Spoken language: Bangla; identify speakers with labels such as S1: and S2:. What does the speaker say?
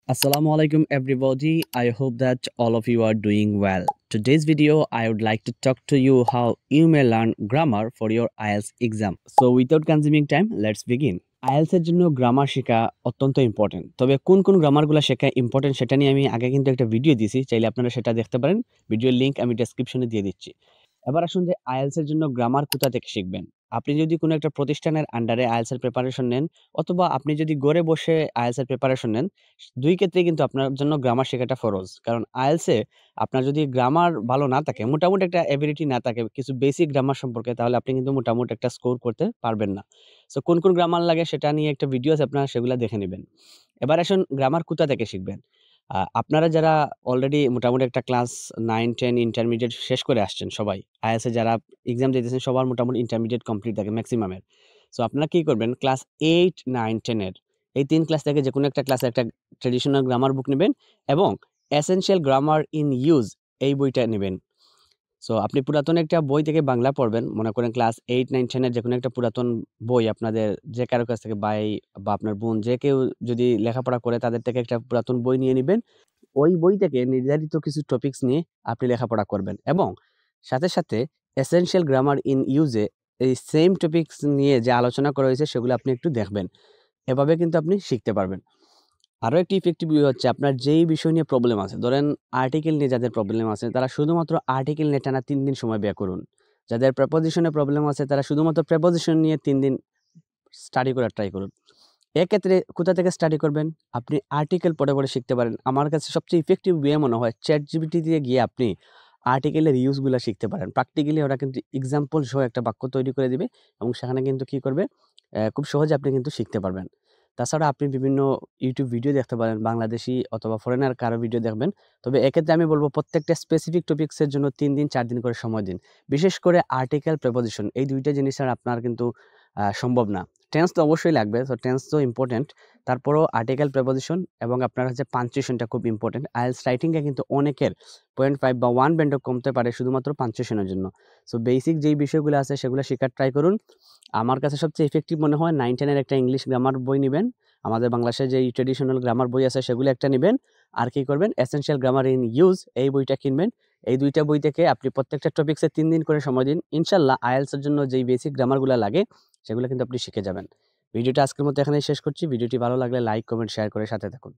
S1: Assalamu alaikum everybody. I hope that all of you are doing well. Today's video I would like to talk to you how you may learn grammar for your IELTS exam. So without consuming time, let's begin. IELTS এর জন্য গ্রামার শেখা অত্যন্ত ইম্পর্টেন্ট। তবে কোন কোন গ্রামারগুলো শেখা ইম্পর্টেন্ট সেটা নিয়ে আমি আগে কিন্তু একটা ভিডিও দিয়েছি, চাইলে আপনারা সেটা দেখতে পারেন। ভিডিওর লিংক আমি ডেসক্রিপশনে দিয়ে দিচ্ছি। এবার আসুন যে আইএলটিএস এর জন্য গ্রামার কোথা থেকে শিখবেন। আপনি যদি কোনো একটা প্রতিষ্ঠানের আন্ডারে আইএলটিএস এর প্রিপারেশন নেন অথবা আপনি যদি ঘরে বসে আইএলটিএস এর প্রিপারেশন নেন, দুই ক্ষেত্রেই কিন্তু আপনার জন্য গ্রামার শেখাটা ফরজ। কারণ আইএলটিএস এ আপনার যদি গ্রামার ভালো না থাকে, মোটামুটি একটা এবিলিটি না থাকে কিছু বেসিক গ্রামার সম্পর্কে, তাহলে আপনি কিন্তু মোটামুটি একটা স্কোর করতে পারবেন না। সো কোন কোন গ্রামার লাগে সেটা নিয়ে একটা ভিডিও আছে, আপনারা সেগুলা দেখে নিবেন। এবার আসুন গ্রামার কোথা থেকে শিখবেন। আপনারা যারা অলরেডি মোটামুটি একটা ক্লাস 9, 10 ইন্টারমিডিয়েট শেষ করে আসছেন সবাই। IELTS এ যারা এক্সাম দিতেছেন সবার মোটামুটি ইন্টারমিডিয়েট কমপ্লিট থাকে ম্যাক্সিমামের। সো আপনারা কি করবেন, ক্লাস 8, 9, 10 এর এই 3 ক্লাস থেকে যেকোনো একটা ক্লাসে একটা ট্র্যাডিশনাল গ্রামার বুক নিবেন এবং এসেনশিয়াল গ্রামার ইন ইউজ এই বইটা নিবেন। সো আপনি পুরাতন একটা বই থেকে বাংলা পড়বেন। মনে করেন ক্লাস 8, 9, 10 এর যেকোনো একটা পুরাতন বই আপনাদের যে কারো কাছ থেকে ভাই বা আপনার বোন যে কেউ যদি লেখাপড়া করে তাদের থেকে একটা পুরাতন বই নিয়ে নিবেন। ওই বই থেকে নির্ধারিত কিছু টপিকস নিয়ে আপনি লেখাপড়া করবেন এবং সাথে, সাথে এসেনশিয়াল গ্রামার ইন ইউজে এই সেম টপিকস নিয়ে যে আলোচনা করা হয়েছে সেগুলো আপনি একটু দেখবেন। এভাবে কিন্তু আপনি শিখতে পারবেন। আরো একটি ইফেক্টিভ ওয়ে হচ্ছে আপনার যেই বিষয় নিয়ে প্রবলেম আছে, ধরেন আর্টিকেল নিয়ে যাদের প্রবলেম আছে তারা শুধুমাত্র আর্টিকেল নিয়ে টানা ৩ দিন সময় ব্যয় করুন। যাদের প্রেপোজিশনে প্রবলেম আছে তারা শুধুমাত্র প্রেপোজিশন নিয়ে ৩ দিন স্টাডি করার ট্রাই করুন। এক্ষেত্রে কোথা থেকে স্টাডি করবেন? আপনি আর্টিকেল পড়ে, পড়ে শিখতে পারেন। আমার কাছে সবচেয়ে ইফেক্টিভ ওয়ে মনে হয় ChatGPT দিয়ে গিয়ে আপনি আর্টিকেলের ইউজগুলা শিখতে পারেন। প্র্যাকটিক্যালি ওরা কিন্তু এক্সাম্পল সহ একটা বাক্য তৈরি করে দিবে এবং সেখানে কিন্তু কি করবে, খুব সহজে আপনি কিন্তু শিখতে পারবেন। তাছাড়া আপনি বিভিন্ন YouTube ভিডিও দেখতে পারেন, বাংলাদেশী অথবা ফরেনার কারো ভিডিও দেখবেন। তবে এক্ষেত্রে আমি বলব প্রত্যেকটা স্পেসিফিক টপিকস এর জন্য ৩ দিন ৪ দিন করে সময় দিন। বিশেষ করে আর্টিকেল, প্রেপোজিশন এই ২ টা জিনিস আর আপনার কিন্তু সম্ভব না। টেন্স তো অবশ্যই লাগবে। তো টেন্স তো ইম্পোর্টেন্ট। তারপরেও আর্টিকেল, প্রেপোজিশন এবং আপনার হচ্ছে পাঞ্চুয়েশনটা খুব ইম্পোর্টেন্ট। IELTS রাইটিংয়ে কিন্তু অনেকের 0.5 বা 1 ব্যান্ডও কমতে পারে শুধুমাত্র পাঞ্চুয়েশনের জন্য। সো বেসিক যেই বিষয়গুলো আছে সেগুলো শেখার ট্রাই করুন। আমার কাছে সবচেয়ে ইফেক্টিভ মনে হয় 9-10 এর একটা ইংলিশ গ্রামার বই নিবেন। আমাদের বাংলাদেশের যেই ট্র্যাডিশনাল গ্রামার বই আছে সেগুলো একটা নিবেন। আর কি করবেন, এসেনশিয়াল গ্রামার ইন ইউজ এই বইটা কিনবেন। এই ২ টা বই থেকে আপনি প্রত্যেকটা টপিকসে ৩ দিন করে সময় দিন। ইনশাআল্লাহ IELTS এর জন্য যেই বেসিক গ্রামারগুলা লাগে সেগুলো কিন্তু আপনি শিখে যাবেন। ভিডিওটা আজকের মতো এখানেই শেষ করছি। ভিডিওটি ভালো লাগলে লাইক, কমেন্ট, শেয়ার করে সাথে থাকুন।